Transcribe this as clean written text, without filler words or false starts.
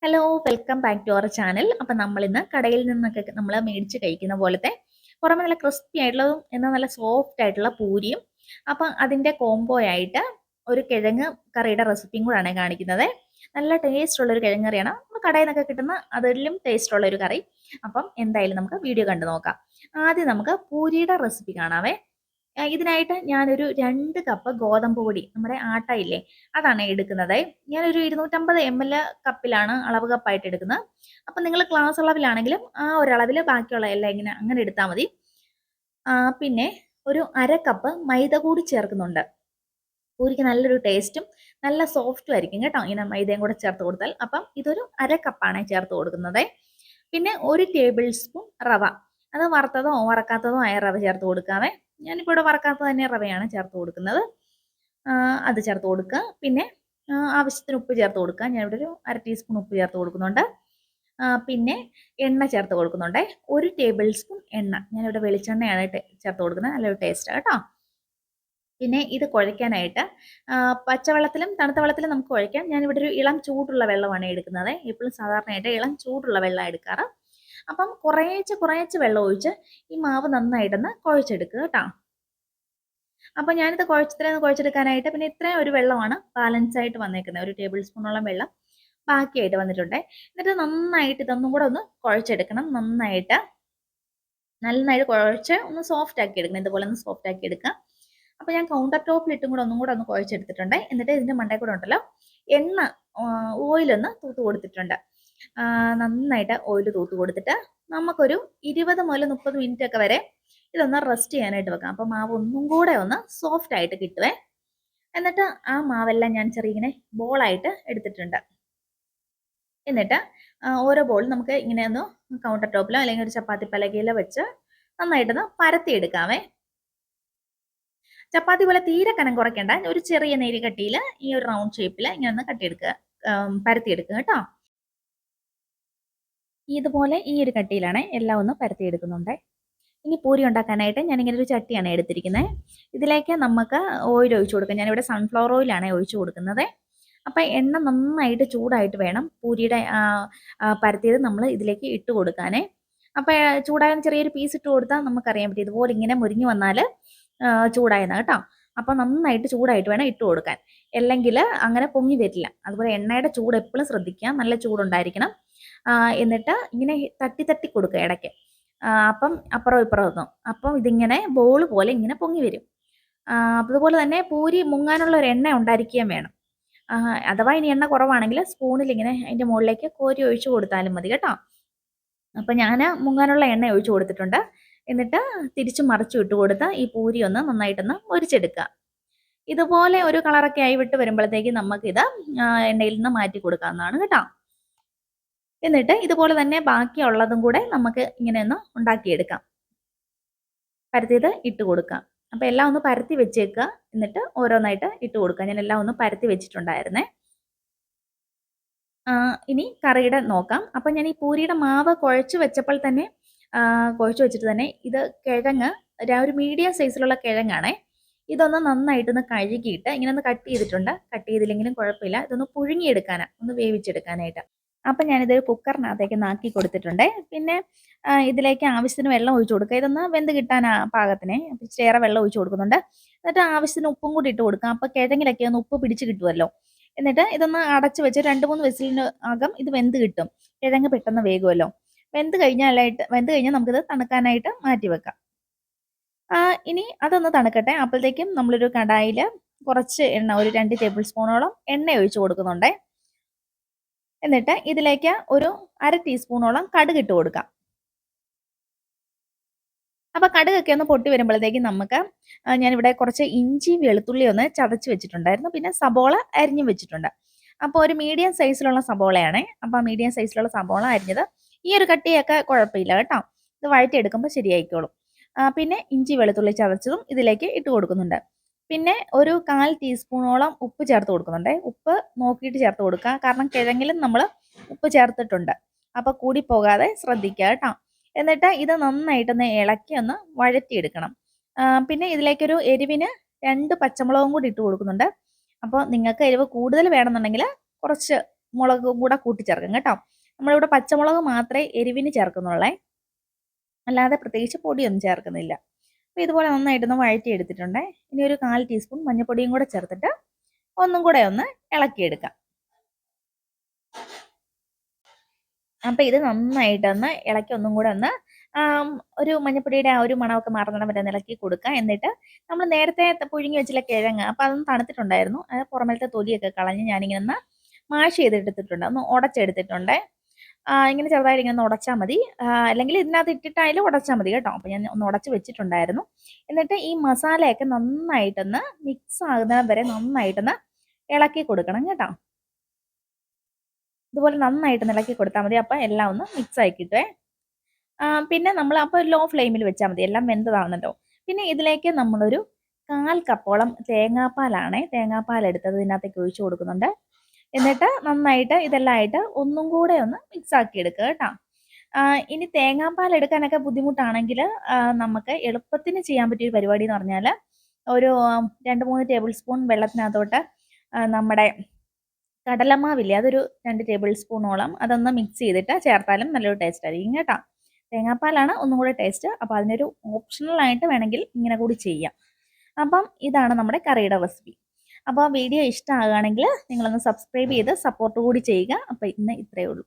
Hello welcome back to our channel. അപ്പം നമ്മളിന്ന് കടയിൽ നിന്നൊക്കെ നമ്മൾ മേടിച്ച് കഴിക്കുന്ന പോലത്തെ പുറമെ നല്ല ക്രിസ്പി ആയിട്ടുള്ളതും എന്നാൽ നല്ല സോഫ്റ്റ് ആയിട്ടുള്ള പൂരിയും അപ്പം അതിൻ്റെ കോംബോ ആയിട്ട് ഒരു കിഴങ്ങ് കറിയുടെ റെസിപ്പിയും കൂടാണ് കാണിക്കുന്നത്. നല്ല ടേസ്റ്റ് ഉള്ള ഒരു കിഴങ്ങ് കറിയാണ്. നമ്മൾ കടയിൽ നിന്നൊക്കെ കിട്ടുന്ന അതിലും ടേസ്റ്റ് ഉള്ള ഒരു കറി. അപ്പം എന്തായാലും നമുക്ക് വീഡിയോ കണ്ടു നോക്കാം. ആദ്യം നമുക്ക് പൂരിയുടെ റെസിപ്പി കാണാവേ. ഇതിനായിട്ട് ഞാനൊരു 2 കപ്പ് ഗോതമ്പ് പൊടി, നമ്മുടെ ആട്ട ഇല്ലേ, അതാണ് എടുക്കുന്നത്. ഞാനൊരു 250 ml കപ്പിലാണ് അളവ് കപ്പായിട്ട് എടുക്കുന്നത്. അപ്പം നിങ്ങൾ ഗ്ലാസ് അളവിലാണെങ്കിലും ആ ഒരളവിൽ ബാക്കിയുള്ള എല്ലാം ഇങ്ങനെ അങ്ങനെ എടുത്താൽ മതി. പിന്നെ ഒരു 1/2 കപ്പ് മൈദ കൂടി ചേർക്കുന്നുണ്ട്. പൂരിക്ക് നല്ലൊരു ടേസ്റ്റും നല്ല സോഫ്റ്റും ആയിരിക്കും കേട്ടോ, ഇങ്ങനെ മൈദയും കൂടെ ചേർത്ത് കൊടുത്താൽ. അപ്പം ഇതൊരു 1/2 കപ്പാണ് ചേർത്ത് കൊടുക്കുന്നത്. പിന്നെ 1 ടേബിൾ സ്പൂൺ റവ, അത് വറുത്തതോ വറക്കാത്തതോ ആയ റവ ചേർത്ത് കൊടുക്കാവേ. ഞാനിപ്പോൾ ഇവിടെ വറക്കാത്തത് തന്നെ റവയാണ് ചേർത്ത് കൊടുക്കുന്നത്. അത് ചേർത്ത് കൊടുക്കുക. പിന്നെ ആവശ്യത്തിന് ഉപ്പ് ചേർത്ത് കൊടുക്കുക. ഞാനിവിടെ ഒരു 1/2 ടീസ്പൂൺ ഉപ്പ് ചേർത്ത് കൊടുക്കുന്നുണ്ട്. പിന്നെ എണ്ണ ചേർത്ത് കൊടുക്കുന്നുണ്ട്. 1 ടേബിൾ സ്പൂൺ എണ്ണ, ഞാനിവിടെ വെളിച്ചെണ്ണയാണ് ചേർത്ത് കൊടുക്കുന്നത്. നല്ലൊരു ടേസ്റ്റാണ് കേട്ടോ. പിന്നെ ഇത് കുഴയ്ക്കാനായിട്ട് പച്ചവെള്ളത്തിലും തണുത്ത വെള്ളത്തിലും നമുക്ക് കുഴയ്ക്കാം. ഞാനിവിടെ ഒരു ഇളം ചൂടുള്ള വെള്ളമാണ് എടുക്കുന്നത്. എപ്പോഴും സാധാരണയായിട്ട് ഇളം ചൂടുള്ള വെള്ളം എടുക്കാറ്. അപ്പം കുറേശ്ശെ വെള്ളം ഒഴിച്ച് ഈ മാവ് നന്നായിട്ടൊന്ന് കുഴച്ചെടുക്കുക കേട്ടോ. അപ്പം ഞാനിത് കുഴച്ചെടുക്കാനായിട്ട് പിന്നെ ഇത്രയും ഒരു വെള്ളമാണ് ബാലൻസ് ആയിട്ട് വന്നേക്കുന്നത്. 1 ടേബിൾ സ്പൂണോളം വെള്ളം ബാക്കിയായിട്ട് വന്നിട്ടുണ്ട്. എന്നിട്ട് നന്നായിട്ട് ഇതൊന്നും കൂടെ ഒന്ന് കുഴച്ചെടുക്കണം. നന്നായിട്ട് കുഴച്ച് ഒന്ന് സോഫ്റ്റ് ആക്കി എടുക്കണം. ഇതുപോലെ ഒന്ന് സോഫ്റ്റ് ആക്കി എടുക്കുക. അപ്പോൾ ഞാൻ കൗണ്ടർ ടോപ്പിലിട്ടും കൂടെ ഒന്നും കൂടെ ഒന്ന് കുഴച്ചെടുത്തിട്ടുണ്ട്. എന്നിട്ട് ഇതിൻ്റെ മണ്ടയിൽ കൂടെ ഉണ്ടല്ലോ എണ്ണ, ഓയിലൊന്ന് തൂത്ത് കൊടുത്തിട്ടുണ്ട്. നന്നായിട്ട് ഓയിൽ തൂത്ത് കൊടുത്തിട്ട് നമുക്കൊരു 20 മുതൽ 30 മിനിറ്റ് ഒക്കെ വരെ ഇതൊന്ന് റെസ്റ്റ് ചെയ്യാനായിട്ട് വെക്കാം. അപ്പോൾ മാവ് ഒന്നും കൂടെ ഒന്ന് സോഫ്റ്റ് ആയിട്ട് കിട്ടുവേ. എന്നിട്ട് ആ മാവെല്ലാം ഞാൻ ഇങ്ങനെ ബോളായിട്ട് എടുത്തിട്ടുണ്ട്. എന്നിട്ട് ഓരോ ബോൾ നമുക്ക് ഇങ്ങനെ ഒന്ന് കൗണ്ടർ ടോപ്പിലോ അല്ലെങ്കിൽ ഒരു ചപ്പാത്തി പലകയിലോ വെച്ച് നന്നായിട്ടൊന്ന് പരത്തിയെടുക്കാവേ. ചപ്പാത്തി പോലെ തീരെ കനം കുറയ്ക്കേണ്ട, ഒരു ചെറിയ നേരി കട്ടിയിൽ ഈ ഒരു റൗണ്ട് ഷേപ്പിൽ ഇങ്ങനെ ഒന്ന് പരത്തിയെടുക്കുക കേട്ടോ. ഇതുപോലെ ഈ ഒരു കട്ടിയിലാണ് എല്ലാം ഒന്ന് പരത്തിയെടുക്കുന്നുണ്ട്. ഇനി പൂരി ഉണ്ടാക്കാനായിട്ട് ഞാനിങ്ങനെ ഒരു ചട്ടിയാണ് എടുത്തിരിക്കുന്നത്. ഇതിലേക്ക് നമുക്ക് ഓയിൽ ഒഴിച്ചു കൊടുക്കാം. ഞാനിവിടെ സൺഫ്ലവർ ഓയിലാണ് ഒഴിച്ചു കൊടുക്കുന്നത്. അപ്പം എണ്ണ നന്നായിട്ട് ചൂടായിട്ട് വേണം പൂരിയുടെ പരത്തിയത് നമ്മൾ ഇതിലേക്ക് ഇട്ട് കൊടുക്കാനേ. അപ്പം ചൂടായ ചെറിയൊരു പീസ് ഇട്ട് കൊടുത്താൽ നമുക്കറിയാൻ പറ്റും ഇതുപോലെ ഇങ്ങനെ മുരിഞ്ഞു വന്നാൽ ചൂടായെന്ന് കേട്ടോ. അപ്പം നന്നായിട്ട് ചൂടായിട്ട് വേണം ഇട്ട് കൊടുക്കാൻ, അല്ലെങ്കിൽ അങ്ങനെ പൊങ്ങി വരില്ല. അതുപോലെ എണ്ണയുടെ ചൂട് എപ്പോഴും ശ്രദ്ധിക്കുക, നല്ല ചൂടുണ്ടായിരിക്കണം. എന്നിട്ട് ഇങ്ങനെ തട്ടി കൊടുക്കുക ഇടയ്ക്ക്. അപ്പം അപ്പുറം ഇപ്പുറം ഒന്നും, അപ്പം ഇതിങ്ങനെ ബോൾ പോലെ ഇങ്ങനെ പൊങ്ങി വരും. അതുപോലെ തന്നെ പൂരി മുങ്ങാനുള്ള ഒരു എണ്ണ ഉണ്ടായിരിക്കുകയും വേണം. അഥവാ ഇനി എണ്ണ കുറവാണെങ്കിൽ സ്പൂണിൽ ഇങ്ങനെ അതിൻ്റെ മുകളിലേക്ക് കോരി ഒഴിച്ചു കൊടുത്താലും മതി കേട്ടോ. അപ്പം ഞാൻ മുങ്ങാനുള്ള എണ്ണ ഒഴിച്ചു കൊടുത്തിട്ടുണ്ട്. എന്നിട്ട് തിരിച്ചു മറിച്ചു ഇട്ട് കൊടുത്ത് ഈ പൂരി ഒന്ന് നന്നായിട്ടൊന്ന് പൊരിച്ചെടുക്കുക. ഇതുപോലെ ഒരു കളറൊക്കെ ആയി വിട്ട് വരുമ്പോഴത്തേക്ക് നമുക്കിത് എണ്ണയിൽ നിന്ന് മാറ്റി കൊടുക്കാവുന്നതാണ് കേട്ടോ. എന്നിട്ട് ഇതുപോലെ തന്നെ ബാക്കിയുള്ളതും കൂടെ നമുക്ക് ഇങ്ങനെ ഒന്ന് ഉണ്ടാക്കിയെടുക്കാം. പരത്തിയത് ഇട്ട് കൊടുക്കാം. അപ്പം എല്ലാം ഒന്ന് പരത്തി വെച്ചേക്കുക. എന്നിട്ട് ഓരോന്നായിട്ട് ഇട്ട് കൊടുക്കുക. ഞാൻ എല്ലാം ഒന്ന് പരത്തി വെച്ചിട്ടുണ്ടായിരുന്നേ. ഇനി കറിയുടെ നോക്കാം. അപ്പം ഞാൻ ഈ പൂരിയുടെ മാവ് കുഴച്ച് വെച്ചപ്പോൾ തന്നെ വെച്ചിട്ട് തന്നെ ഇത് കിഴങ്ങ് ഒരു മീഡിയം സൈസിലുള്ള കിഴങ്ങാണേ. ഇതൊന്ന് നന്നായിട്ടൊന്ന് കഴുകിയിട്ട് ഇങ്ങനെ ഒന്ന് കട്ട് ചെയ്തിട്ടുണ്ട്. കട്ട് ചെയ്തില്ലെങ്കിലും കുഴപ്പമില്ല. ഇതൊന്ന് പുഴുങ്ങിയെടുക്കാനാണ്, ഒന്ന് വേവിച്ചെടുക്കാനായിട്ട്. അപ്പം ഞാനിതൊരു കുക്കറിനകത്തേക്ക് നാക്കി കൊടുത്തിട്ടുണ്ട്. പിന്നെ ഇതിലേക്ക് ആവശ്യത്തിന് വെള്ളം ഒഴിച്ചു കൊടുക്കുക. ഇതൊന്ന് വെന്ത് കിട്ടാൻ പാകത്തിന് ഇച്ചിരിയേറെ വെള്ളം ഒഴിച്ചു കൊടുക്കുന്നുണ്ട്. എന്നിട്ട് ആവശ്യത്തിന് ഉപ്പും കൂടി ഇട്ട് കൊടുക്കാം. അപ്പോൾ കിഴങ്ങിലൊക്കെ ഒന്ന് ഉപ്പ് പിടിച്ച് കിട്ടുമല്ലോ. എന്നിട്ട് ഇതൊന്ന് അടച്ച് വെച്ച് 2-3 വിസിലിന് അകം ഇത് വെന്ത് കിട്ടും. കിഴങ്ങ് പെട്ടെന്ന് വേകുമല്ലോ. വെന്ത് കഴിഞ്ഞാൽ നമുക്കിത് തണുക്കാനായിട്ട് മാറ്റി വെക്കാം. ഇനി അതൊന്ന് തണുക്കട്ടെ. അപ്പോഴത്തേക്കും നമ്മളൊരു കടായിൽ കുറച്ച് എണ്ണ, ഒരു 2 ടേബിൾ സ്പൂണോളം എണ്ണ ഒഴിച്ചു കൊടുക്കുന്നുണ്ട്. എന്നിട്ട് ഇതിലേക്ക് ഒരു 1/2 ടീസ്പൂണോളം കടുക് ഇട്ട് കൊടുക്കാം. അപ്പോൾ കടുകൊക്കെ ഒന്ന് പൊട്ടി വരുമ്പോഴത്തേക്കും നമുക്ക് ഞാനിവിടെ കുറച്ച് ഇഞ്ചി വെളുത്തുള്ളി ഒന്ന് ചതച്ച് വെച്ചിട്ടുണ്ടായിരുന്നു. പിന്നെ സബോള അരിഞ്ഞും വെച്ചിട്ടുണ്ട്. അപ്പോൾ ഒരു മീഡിയം സൈസിലുള്ള സബോളയാണ്. അപ്പോൾ ആ മീഡിയം സൈസിലുള്ള സബോള അരിഞ്ഞത് ഈ ഒരു കട്ടിയൊക്കെ കുഴപ്പമില്ല കേട്ടോ. ഇത് വഴറ്റിയെടുക്കുമ്പോൾ ശരിയായിക്കോളും. പിന്നെ ഇഞ്ചി വെളുത്തുള്ളി ചതച്ചതും ഇതിലേക്ക് ഇട്ട് കൊടുക്കുന്നുണ്ട്. പിന്നെ ഒരു 1/4 ടീസ്പൂണോളം ഉപ്പ് ചേർത്ത് കൊടുക്കുന്നുണ്ട്. ഉപ്പ് നോക്കിയിട്ട് ചേർത്ത് കൊടുക്കുക, കാരണം കിഴങ്ങിലും നമ്മൾ ഉപ്പ് ചേർത്തിട്ടുണ്ട്. അപ്പോൾ കൂടി പോകാതെ ശ്രദ്ധിക്കുക കേട്ടോ. എന്നിട്ട് ഇത് നന്നായിട്ടൊന്ന് ഇളക്കി ഒന്ന് വഴറ്റിയെടുക്കണം. പിന്നെ ഇതിലേക്കൊരു എരിവിന് 2 പച്ചമുളകും കൂടി ഇട്ട് കൊടുക്കുന്നുണ്ട്. അപ്പോൾ നിങ്ങൾക്ക് എരിവ് കൂടുതൽ വേണമെന്നുണ്ടെങ്കിൽ കുറച്ച് മുളകും കൂടെ കൂട്ടിച്ചേർക്കും കേട്ടോ. നമ്മളിവിടെ പച്ചമുളക് മാത്രമേ എരിവിന് ചേർക്കുന്നുള്ളേ, അല്ലാതെ പ്രത്യേകിച്ച് പൊടിയൊന്നും ചേർക്കുന്നില്ല. അപ്പോൾ ഇതുപോലെ നന്നായിട്ടൊന്ന് വഴറ്റി എടുത്തിട്ടുണ്ട്. ഇനി ഒരു 1/4 ടീസ്പൂൺ മഞ്ഞൾപ്പൊടിയും കൂടെ ചേർത്തിട്ട് ഒന്നും കൂടെ ഒന്ന് ഇളക്കിയെടുക്കാം. അപ്പോൾ ഇത് നന്നായിട്ടൊന്ന് ഇളക്കി ഒന്നും കൂടെ ഒന്ന് ഒരു മഞ്ഞൾപ്പൊടിയുടെ ആ ഒരു മണമൊക്കെ മാറുന്നിടം വരെ ഇളക്കി കൊടുക്കുക. എന്നിട്ട് നമ്മൾ നേരത്തെ പുഴുങ്ങി വെച്ചില്ല കിഴങ്ങ്, അപ്പോൾ അതൊന്ന് തണുത്തിട്ടുണ്ടായിരുന്നു. അത് പുറമേലത്തെ തൊലിയൊക്കെ കളഞ്ഞ് ഞാനിങ്ങനെ ഒന്ന് മാഷ് ചെയ്തെടുത്തിട്ടുണ്ട്, ഒന്ന് ഉടച്ചെടുത്തിട്ടുണ്ട്. ഇങ്ങനെ ചെറുതായിട്ട് ഇങ്ങനെ ഒന്ന് ഉടച്ചാൽ മതി, അല്ലെങ്കിൽ ഇതിനകത്ത് ഇട്ടിട്ടായാലും ഉടച്ചാൽ മതി കേട്ടോ. അപ്പോൾ ഞാൻ ഒന്ന് ഉടച്ച് വെച്ചിട്ടുണ്ടായിരുന്നു. എന്നിട്ട് ഈ മസാലയൊക്കെ നന്നായിട്ടൊന്ന് മിക്സ് ആകുന്നത് വരെ നന്നായിട്ടൊന്ന് ഇളക്കി കൊടുക്കണം കേട്ടോ. ഇതുപോലെ നന്നായിട്ട് ഇളക്കി കൊടുത്താൽ മതി. അപ്പോൾ എല്ലാം ഒന്ന് മിക്സ് ആയി കിട്ടുവേ. പിന്നെ നമ്മൾ അപ്പോൾ ലോ ഫ്ലെയിമിൽ വെച്ചാൽ മതി, എല്ലാം വെന്തതാണല്ലോ. പിന്നെ ഇതിലേക്ക് നമ്മളൊരു 1/4 കപ്പോളം തേങ്ങാപ്പാലാണേ, തേങ്ങാപ്പാൽ എടുത്തത് ഇതിനകത്തേക്ക് ഒഴിച്ചു കൊടുക്കുന്നുണ്ട്. എന്നിട്ട് നന്നായിട്ട് ഇതെല്ലാം ആയിട്ട് ഒന്നും കൂടെ ഒന്ന് മിക്സ് ആക്കി എടുക്കുക കേട്ടോ. ഇനി തേങ്ങാപ്പാൽ എടുക്കാനൊക്കെ ബുദ്ധിമുട്ടാണെങ്കിൽ നമുക്ക് എളുപ്പത്തിന് ചെയ്യാൻ പറ്റിയൊരു പരിപാടി എന്ന് പറഞ്ഞാൽ ഒരു 2-3 ടേബിൾ സ്പൂൺ വെള്ളത്തിനകത്തോട്ട് നമ്മുടെ കടലമാവില്ലേ, അതൊരു 2 ടേബിൾ സ്പൂണോളം അതൊന്ന് മിക്സ് ചെയ്തിട്ട് ചേർത്താലും നല്ലൊരു ടേസ്റ്റ് ആയിരിക്കും കേട്ടോ. തേങ്ങാപ്പാലാണ് ഒന്നും കൂടെ ടേസ്റ്റ്. അപ്പോൾ അതിനൊരു ഓപ്ഷണലായിട്ട് വേണമെങ്കിൽ ഇങ്ങനെ കൂടി ചെയ്യാം. അപ്പം ഇതാണ് നമ്മുടെ കറിയുടെ റെസിപ്പി. അപ്പോൾ വീഡിയോ ഇഷ്ടമാകുകയാണെങ്കിൽ നിങ്ങളൊന്ന് സബ്സ്ക്രൈബ് ചെയ്ത് സപ്പോർട്ട് കൂടി ചെയ്യുക. അപ്പോൾ ഇന്ന് ഇത്രയേ ഉള്ളൂ.